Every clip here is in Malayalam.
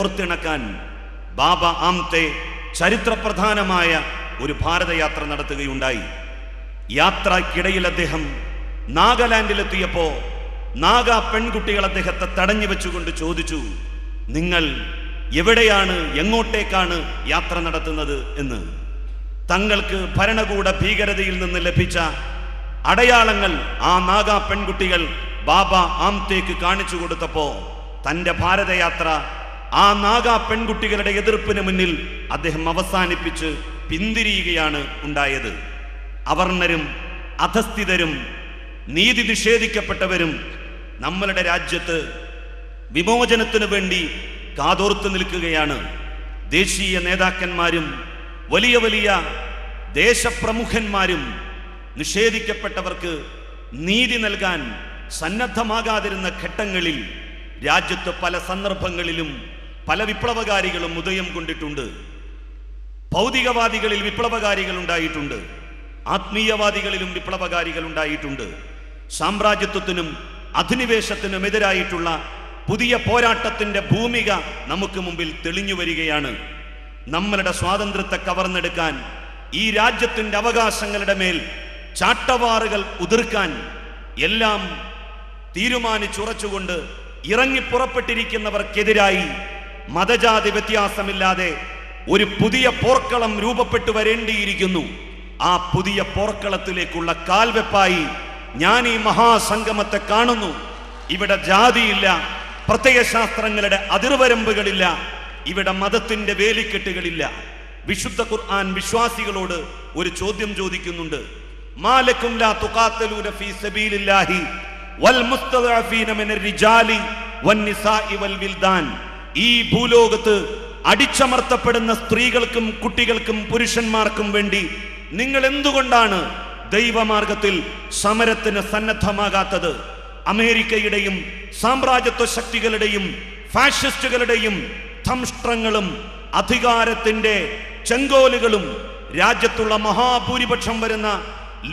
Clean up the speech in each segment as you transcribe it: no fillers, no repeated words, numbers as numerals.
ഓർത്തിണക്കാൻ ബാബ ആംതെ ചരിത്രപ്രധാനമായ ഒരു ഭാരതയാത്ര നടത്തുകയുണ്ടായി. യാത്രക്കിടയിൽ അദ്ദേഹം നാഗാലാൻഡിലെത്തിയപ്പോ നാഗാ പെൺകുട്ടികൾ അദ്ദേഹത്തെ തടഞ്ഞു വെച്ചുകൊണ്ട് ചോദിച്ചു, നിങ്ങൾ എവിടെയാണ്, എങ്ങോട്ടേക്കാണ് യാത്ര നടത്തുന്നത് എന്ന്. തങ്ങൾക്ക് ഭരണകൂട ഭീകരതയിൽ നിന്ന് ലഭിച്ച അടയാളങ്ങൾ ആ നാഗാ പെൺകുട്ടികൾ ബാബ ആംതേക്ക് കാണിച്ചു കൊടുത്തപ്പോ തന്റെ ഭാരതയാത്ര ആ നാഗാ പെൺകുട്ടികളുടെ എതിർപ്പിന് മുന്നിൽ അദ്ദേഹം അവസാനിപ്പിച്ച് പിന്തിരിയുകയാണ് ഉണ്ടായത്. അവർണരും അധസ്ഥിതരും നീതി നിഷേധിക്കപ്പെട്ടവരും നമ്മളുടെ രാജ്യത്ത് വിമോചനത്തിനു വേണ്ടി കാതോർത്തു നിൽക്കുകയാണ്. ദേശീയ നേതാക്കന്മാരും വലിയ വലിയ ദേശപ്രമുഖന്മാരും നിഷേധിക്കപ്പെട്ടവർക്ക് നീതി നൽകാൻ സന്നദ്ധമാകാതിരുന്ന ഘട്ടങ്ങളിൽ രാജ്യത്ത് പല സന്ദർഭങ്ങളിലും പല വിപ്ലവകാരികളും ഉദയം കൊണ്ടിട്ടുണ്ട്. ഭൗതികവാദികളിൽ വിപ്ലവകാരികൾ ഉണ്ടായിട്ടുണ്ട്, ആത്മീയവാദികളിലും വിപ്ലവകാരികൾ ഉണ്ടായിട്ടുണ്ട്. സാമ്രാജ്യത്വത്തിനും അധിനിവേശത്തിനും എതിരായിട്ടുള്ള പുതിയ പോരാട്ടത്തിന്റെ ഭൂമിക നമുക്ക് മുമ്പിൽ തെളിഞ്ഞു വരികയാണ്. നമ്മളുടെ സ്വാതന്ത്ര്യത്തെ കവർന്നെടുക്കാൻ, ഈ രാജ്യത്തിന്റെ അവകാശങ്ങളുടെ മേൽ ചാട്ടവാറുകൾ ഉതിർക്കാൻ എല്ലാം തീരുമാനിച്ചുറച്ചുകൊണ്ട് ഇറങ്ങിപ്പുറപ്പെട്ടിരിക്കുന്നവർക്കെതിരായി മതജാതി വ്യത്യാസമില്ലാതെ ഒരു പുതിയ പോർക്കളം രൂപപ്പെട്ടു വരേണ്ടിയിരിക്കുന്നു. ആ പുതിയ പോർക്കളത്തിലേക്കുള്ള കാൽവെപ്പായി ഞാൻ ഈ മഹാസംഗമത്തെ കാണുന്നു. ഇവിടെ ജാതിയില്ല, പ്രത്യയശാസ്ത്രങ്ങളുടെ അതിർവരമ്പുകളില്ല, ഇവിടെ മതത്തിന്റെ വേലിക്കെട്ടുകളില്ല. വിശുദ്ധ ഖുർആൻ വിശ്വാസികളോട് ഒരു ചോദ്യം ചോദിക്കുന്നുണ്ട്. മാലക്കും ലാ തുഖാതലൂന ഫീ സബീലില്ലാഹി വൽ മുസ്തദഅഫീന മിനർ റിജാലി വന്നിസാഇ വൽ വിൽദാൻ. ഈ ഭൂലോകത്ത് അടിച്ചമർത്തപ്പെടുന്ന സ്ത്രീകൾക്കും കുട്ടികൾക്കും പുരുഷന്മാർക്കും വേണ്ടി നിങ്ങൾ എന്തുകൊണ്ടാണ് ദൈവമാർഗത്തിൽ സമരത്തിന് സന്നദ്ധമാകാത്തത്? അമേരിക്കയുടെയും സാമ്രാജ്യത്വ ശക്തികളുടെയും ഫാഷിസ്റ്റുകളുടെയും ധംഷ്ട്രങ്ങളും അധികാരത്തിന്റെ ചെങ്കോലുകളും രാജ്യത്തുള്ള മഹാഭൂരിപക്ഷം വരുന്ന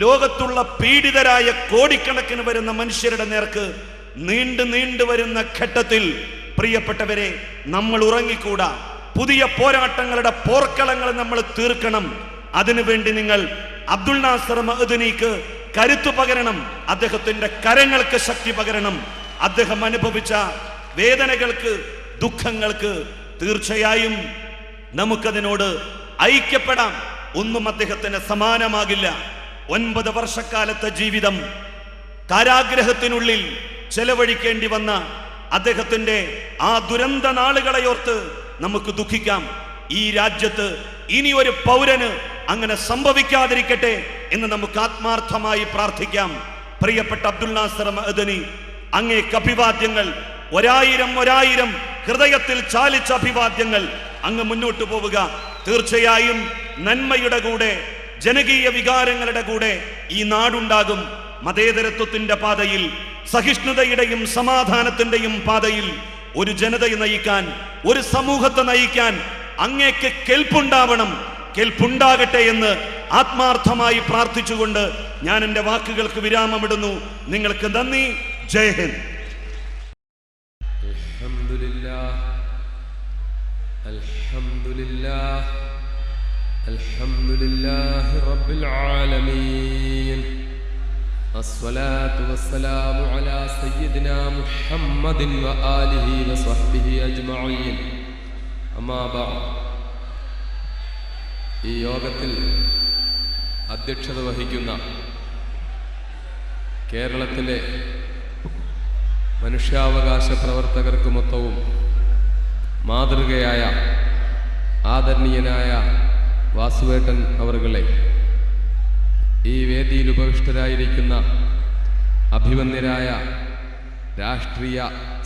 ലോകത്തുള്ള പീഡിതരായ കോടിക്കണക്കിന് വരുന്ന മനുഷ്യരുടെ നേർക്ക് നീണ്ടു വരുന്ന ഘട്ടത്തിൽ പ്രിയപ്പെട്ടവരെ, നമ്മൾ ഉറങ്ങിക്കൂടാ. പുതിയ പോരാട്ടങ്ങളുടെ പോർക്കളങ്ങൾ നമ്മൾ തീർക്കണം. അതിനുവേണ്ടി നിങ്ങൾ അബ്ദുൽ നാസർ മഅ്ദനിക്ക് കരുത്തു പകരണം, അദ്ദേഹത്തിന്റെ കരങ്ങൾക്ക് ശക്തി പകരണം. അദ്ദേഹം അനുഭവിച്ച വേദനകൾക്ക്, ദുഃഖങ്ങൾക്ക് തീർച്ചയായും നമുക്കതിനോട് ഐക്യപ്പെടാം. ഒന്നും അദ്ദേഹത്തിന് സമാനമാകില്ല. 9 വർഷക്കാലത്തെ ജീവിതം കാരാഗ്രഹത്തിനുള്ളിൽ ചെലവഴിക്കേണ്ടി വന്ന അദ്ദേഹത്തിന്റെ ആ ദുരന്ത നാളുകളെയോർത്ത് നമുക്ക് ദുഃഖിക്കാം. ഈ രാജ്യത്ത് ഇനി ഒരു പൗരന് അങ്ങനെ സംഭവിക്കാതിരിക്കട്ടെ എന്ന് നമുക്ക് ആത്മാർത്ഥമായി പ്രാർത്ഥിക്കാം. പ്രിയപ്പെട്ട അബ്ദുൽ നാസർ മഅ്ദനി, അങ്ങേക്ക് അഭിവാദ്യങ്ങൾ. 1000 ഹൃദയത്തിൽ ചാലിച്ച അഭിവാദ്യങ്ങൾ. അങ്ങ് മുന്നോട്ട് പോവുക. തീർച്ചയായും നന്മയുടെ കൂടെ, ജനകീയ വികാരങ്ങളുടെ കൂടെ ഈ നാടുണ്ടാകും. മതേതരത്വത്തിന്റെ പാതയിൽ, സഹിഷ്ണുതയുടെയും സമാധാനത്തിന്റെയും പാതയിൽ ഒരു ജനതയെ നയിക്കാൻ, ഒരു സമൂഹത്തെ നയിക്കാൻ അങ്ങേക്ക് കെൽപ്പുണ്ടാവണം. കെൽപ്പുണ്ടാകട്ടെ എന്ന് ആത്മാർത്ഥമായി പ്രാർത്ഥിച്ചുകൊണ്ട് ഞാൻ എൻ്റെ വാക്കുകൾക്ക് വിരാമമിടുന്നു. നിങ്ങൾക്ക് നന്ദി. ജയ് ഹിന്ദ്. അൽഹംദുലില്ലാഹി റബ്ബിൽ ആലമീൻ. അസ്സലാത്തു വസ്സലാമു അലാ സയ്യിദിനാ മുഹമ്മദിൻ വ ആലിഹി വസഹ്ബിഹി അജ്മഈൻ. അമ്മാ ബഅദ്. ഈ യോഗത്തിൽ അധ്യക്ഷത വഹിക്കുന്ന കേരളത്തിലെ മനുഷ്യാവകാശ പ്രവർത്തകർക്ക് മൊത്തവും മാതൃകയായ ആദരണീയനായ വാസുവേട്ടൻ അവറുകളെ, ഈ വേദിയിൽ ഉപവിഷ്ടരായിരിക്കുന്ന അഭിവന്ദ്യരായ രാഷ്ട്രീയ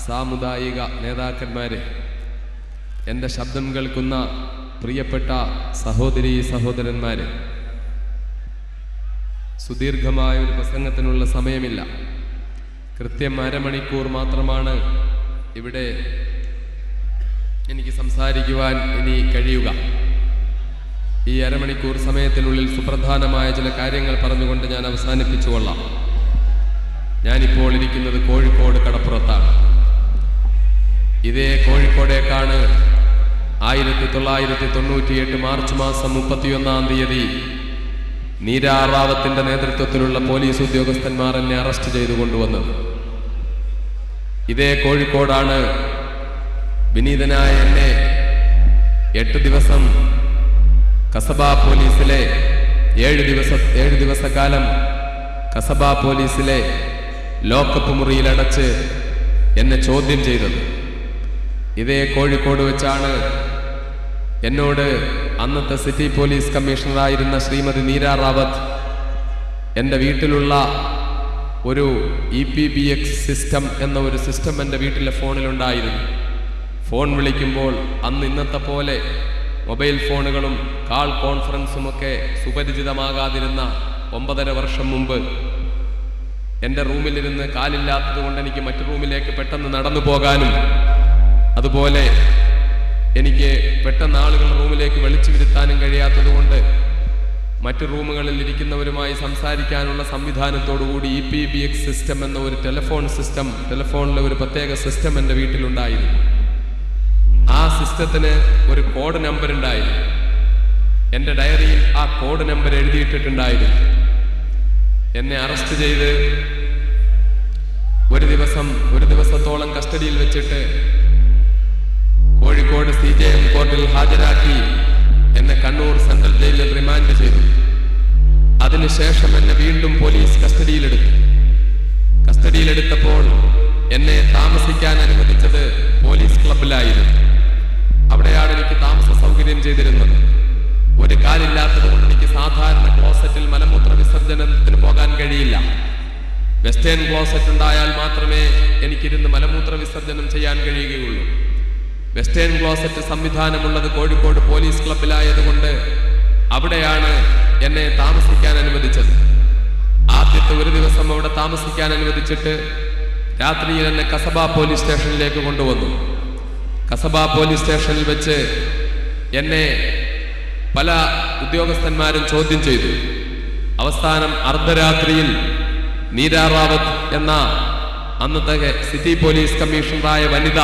സാമുദായിക നേതാക്കന്മാരെ, എൻ്റെ ശബ്ദം കേൾക്കുന്ന പ്രിയപ്പെട്ട സഹോദരീ സഹോദരന്മാരെ, സുദീർഘമായ ഒരു പ്രസംഗത്തിനുള്ള സമയമില്ല. കൃത്യം അരമണിക്കൂർ മാത്രമാണ് ഇവിടെ എനിക്ക് സംസാരിക്കുവാൻ ഇനി കഴിയുക. ഈ അരമണിക്കൂർ സമയത്തിനുള്ളിൽ സുപ്രധാനമായ ചില കാര്യങ്ങൾ പറഞ്ഞുകൊണ്ട് ഞാൻ അവസാനിപ്പിച്ചുകൊള്ളാം. ഞാനിപ്പോൾ ഇരിക്കുന്നത് കോഴിക്കോട് കടപ്പുറത്താണ്. ഇതേ കോഴിക്കോടേക്കാണ് 1998 മാർച്ച് മാസം 31-ാം തീയതി നീരാ റാവത്തിന്റെ നേതൃത്വത്തിലുള്ള പോലീസ് ഉദ്യോഗസ്ഥന്മാർ എന്നെ അറസ്റ്റ് ചെയ്തു കൊണ്ടുവന്നത്. ഇതേ കോഴിക്കോടാണ് വിനീതനായ എന്നെ 8 ദിവസം കസബ പോലീസിലെ 7 ദിവസക്കാലം കസബ പോലീസിലെ ലോക്കപ്പ് മുറിയിലടച്ച് എന്നെ ചോദ്യം ചെയ്തത്. ഇതേ കോഴിക്കോട് വെച്ചാണ് എന്നോട് അന്നത്തെ സിറ്റി പോലീസ് കമ്മീഷണറായിരുന്ന ശ്രീമതി നീരാ റാവത്ത് എൻ്റെ വീട്ടിലുള്ള ഒരു EPBX സിസ്റ്റം എന്ന ഒരു സിസ്റ്റം എൻ്റെ വീട്ടിലെ ഫോണിലുണ്ടായിരുന്നു. ഫോൺ വിളിക്കുമ്പോൾ അന്ന് ഇന്നത്തെ പോലെ മൊബൈൽ ഫോണുകളും കാൾ കോൺഫറൻസും ഒക്കെ സുപരിചിതമാകാതിരുന്ന 9.5 വർഷം മുമ്പ് എൻ്റെ റൂമിലിരുന്ന് കാലില്ലാത്തത് കൊണ്ട് എനിക്ക് മറ്റു റൂമിലേക്ക് പെട്ടെന്ന് നടന്നു പോകാനും അതുപോലെ എനിക്ക് പെട്ടെന്ന് ആളുകളുടെ റൂമിലേക്ക് വിളിച്ചു വരുത്താനും കഴിയാത്തത് കൊണ്ട് മറ്റു റൂമുകളിൽ ഇരിക്കുന്നവരുമായി സംസാരിക്കാനുള്ള സംവിധാനത്തോടുകൂടി EPBX സിസ്റ്റം എന്ന ഒരു ടെലിഫോണിലെ ഒരു പ്രത്യേക സിസ്റ്റം എൻ്റെ വീട്ടിലുണ്ടായിരുന്നു. ആ സിസ്റ്റത്തിന് ഒരു കോഡ് നമ്പർ ഉണ്ടായിരുന്നു. എൻ്റെ ഡയറിയിൽ ആ കോഡ് നമ്പർ എഴുതിയിട്ടിട്ടുണ്ടായിരുന്നു. എന്നെ അറസ്റ്റ് ചെയ്ത് ഒരു ദിവസത്തോളം കസ്റ്റഡിയിൽ വെച്ചിട്ട് കോഴിക്കോട് CJM കോർട്ടിൽ ഹാജരാക്കി എന്നെ കണ്ണൂർ സെൻട്രൽ ജയിലിൽ റിമാൻഡ് ചെയ്തു. അതിനുശേഷം എന്നെ വീണ്ടും പോലീസ് കസ്റ്റഡിയിലെടുത്തപ്പോൾ എന്നെ താമസിക്കാൻ അനുവദിച്ചത് പോലീസ് ക്ലബിലായിരുന്നു. അവിടെയാണ് എനിക്ക് താമസ സൗകര്യം ചെയ്തിരുന്നത്. ഒരു കാലില്ലാത്തത് കൊണ്ട് എനിക്ക് സാധാരണ ക്ലോസറ്റിൽ മലമൂത്ര വിസർജനത്തിന് പോകാൻ കഴിയില്ല. വെസ്റ്റേൺ ക്ലോസറ്റ് ഉണ്ടായാൽ മാത്രമേ എനിക്കിരുന്ന് മലമൂത്ര വിസർജനം ചെയ്യാൻ കഴിയുകയുള്ളൂ. വെസ്റ്റേൺ ക്ലോസറ്റ് സംവിധാനമുള്ളത് കോഴിക്കോട് പോലീസ് ക്ലബിലായതുകൊണ്ട് അവിടെയാണ് എന്നെ താമസിക്കാൻ അനുവദിച്ചത്. ആദ്യത്തെ ഒരു ദിവസം അവിടെ താമസിക്കാൻ അനുവദിച്ചിട്ട് രാത്രിയിൽ എന്നെ കസബ പോലീസ് സ്റ്റേഷനിലേക്ക് കൊണ്ടുവന്നു. കസബ പോലീസ് സ്റ്റേഷനിൽ വെച്ച് എന്നെ പല ഉദ്യോഗസ്ഥന്മാരും ചോദ്യം ചെയ്തു. അവസാനം അർദ്ധരാത്രിയിൽ നീരാ റാവത്ത് എന്ന അന്നത്തെ സിറ്റി പോലീസ് കമ്മീഷണറായ വനിത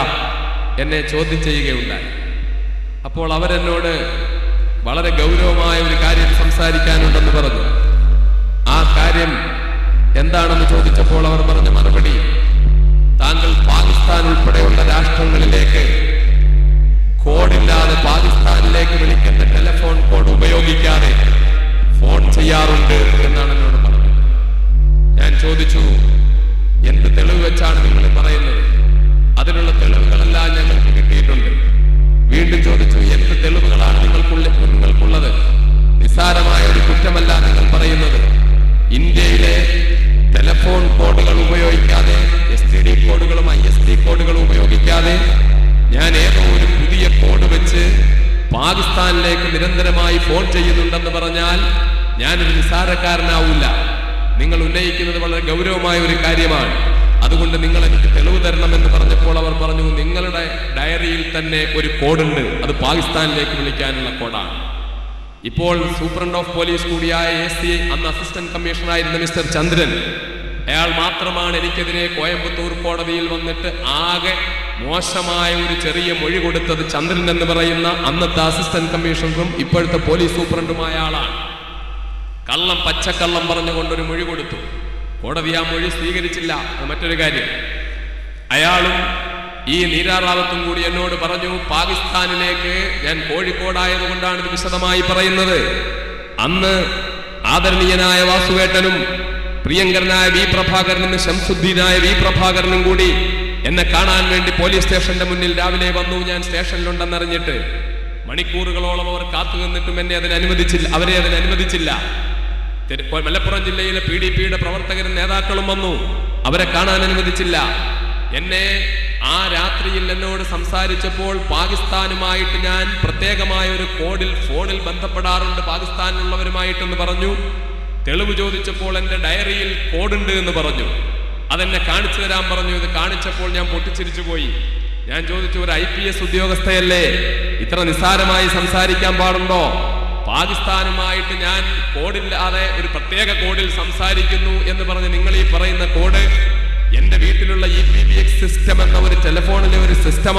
എന്നെ ചോദ്യം ചെയ്യുകയുണ്ടായി. അപ്പോൾ അവരെന്നോട് വളരെ ഗൗരവമായ ഒരു കാര്യം സംസാരിക്കാനുണ്ടെന്ന് പറഞ്ഞു. ആ കാര്യം എന്താണെന്ന് ചോദിച്ചപ്പോൾ അവർ പറഞ്ഞ മറുപടി, താങ്കൾ പാകിസ്ഥാൻ ഉൾപ്പെടെയുള്ള രാഷ്ട്രങ്ങളിലേക്ക് കോഡില്ലാതെ പാകിസ്ഥാനിലേക്ക് വിളിക്കുന്ന ടെലിഫോൺ കോഡ് ഉപയോഗിക്കാതെ ഫോൺ ചെയ്യാറുണ്ട് എന്നാണ് എന്നോട് പറഞ്ഞത്. ഞാൻ ചോദിച്ചു, എന്ത് തെളിവ് വെച്ചാണ് നിങ്ങൾ പറയുന്നത്? അതിനുള്ള തെളിവുകളെല്ലാം ഞങ്ങൾക്ക് കിട്ടിയിട്ടുണ്ട്. വീണ്ടും ചോദിച്ചു, എന്ത് തെളിവുകളാണ് നിങ്ങൾക്കുള്ളത്? നിസ്സാരമായ ഒരു കുറ്റമല്ല നിങ്ങൾ പറയുന്നത്. ഇന്ത്യയിലെ ടെലിഫോൺ കോഡുകൾ ഉപയോഗിക്കാതെ, STD കോഡുകളും ISD കോഡുകളും ഉപയോഗിക്കാതെ ഞാൻ ഏതോ ഒരു പുതിയ കോഡ് വെച്ച് പാകിസ്ഥാനിലേക്ക് നിരന്തരമായി ഫോൺ ചെയ്യുന്നുണ്ടെന്ന് പറഞ്ഞാൽ ഞാനൊരു നിസ്സാരക്കാരനാവില്ല. നിങ്ങൾ ഉന്നയിക്കുന്നത് വളരെ ഗൗരവമായ ഒരു കാര്യമാണ്. അതുകൊണ്ട് നിങ്ങൾ എനിക്ക് തെളിവ് തരണമെന്ന് പറഞ്ഞപ്പോൾ അവർ പറഞ്ഞു, നിങ്ങളുടെ ഡയറിയിൽ തന്നെ ഒരു കോഡുണ്ട്, അത് പാകിസ്ഥാനിലേക്ക് വിളിക്കാനുള്ള കോഡാണ്. ഇപ്പോൾ സൂപ്രണ്ട് ഓഫ് പോലീസ് കൂടിയായ AC, അന്ന് അസിസ്റ്റന്റ് കമ്മീഷണറായിരുന്ന മിസ്റ്റർ ചന്ദ്രൻ, അയാൾ മാത്രമാണ് എനിക്കെതിരെ കോയമ്പത്തൂർ കോടതിയിൽ വന്നിട്ട് ആകെ മോശമായ ഒരു ചെറിയ മൊഴി കൊടുത്തത്. ചന്ദ്രൻ എന്ന് പറയുന്ന അന്നത്തെ അസിസ്റ്റന്റ് കമ്മീഷണറും ഇപ്പോഴത്തെ പോലീസ് സൂപ്രണ്ടുമായ ആളാണ്. പച്ചക്കള്ളം പറഞ്ഞുകൊണ്ടൊരു മൊഴി കൊടുത്തു. കോടതി ആ മൊഴി സ്വീകരിച്ചില്ല. അത് മറ്റൊരു കാര്യം. അയാളും ഈ നീരാ റാവത്തും കൂടി എന്നോട് പറഞ്ഞു, പാകിസ്ഥാനിലേക്ക്, ഞാൻ കോഴിക്കോടായതുകൊണ്ടാണ് ഇത് വിശദമായി പറയുന്നത്, അന്ന് ആദരണീയനായ വാസുവേട്ടനും പ്രിയങ്കരനായ V. പ്രഭാകരനും ശംസുദ്ദീനായ V. പ്രഭാകരനും കൂടി എന്നെ കാണാൻ വേണ്ടി പോലീസ് സ്റ്റേഷന്റെ മുന്നിൽ രാവിലെ വന്നു. ഞാൻ സ്റ്റേഷനിലുണ്ടെന്നറിഞ്ഞിട്ട് മണിക്കൂറുകളോളം അവർ കാത്തു നിന്നിട്ടും അവരെ അതിനനുവദിച്ചില്ല. മലപ്പുറം ജില്ലയിലെ PDPയുടെ പ്രവർത്തകരും നേതാക്കളും വന്നു, അവരെ കാണാൻ അനുവദിച്ചില്ല. എന്നെ ആ രാത്രിയിൽ എന്നോട് സംസാരിച്ചപ്പോൾ പാകിസ്ഥാനുമായിട്ട് ഞാൻ പ്രത്യേകമായ ഒരു ഫോണിൽ ബന്ധപ്പെടാറുണ്ട് പാകിസ്ഥാനിലുള്ളവരുമായിട്ടെന്ന് പറഞ്ഞു. തെളിവ് ചോദിച്ചപ്പോൾ എൻ്റെ ഡയറിയിൽ കോഡുണ്ട് എന്ന് പറഞ്ഞു. അതെന്നെ കാണിച്ചു തരാൻ പറഞ്ഞു. ഇത് കാണിച്ചപ്പോൾ ഞാൻ പൊട്ടിച്ചിരിച്ചു പോയി. ഞാൻ ചോദിച്ചു, ഒരു IPS ഉദ്യോഗസ്ഥയല്ലേ, ഇത്ര നിസ്സാരമായി സംസാരിക്കാൻ പാടുണ്ടോ? പാകിസ്ഥാനുമായിട്ട് ഞാൻ കോഡില്ലാതെ ഒരു പ്രത്യേക കോഡിൽ സംസാരിക്കുന്നു എന്ന് പറഞ്ഞ് നിങ്ങൾ ഈ പറയുന്ന കോഡ് എന്റെ വീട്ടിലുള്ള EPBX സിസ്റ്റം എന്ന ഒരു ടെലിഫോണിലെ ഒരു സിസ്റ്റം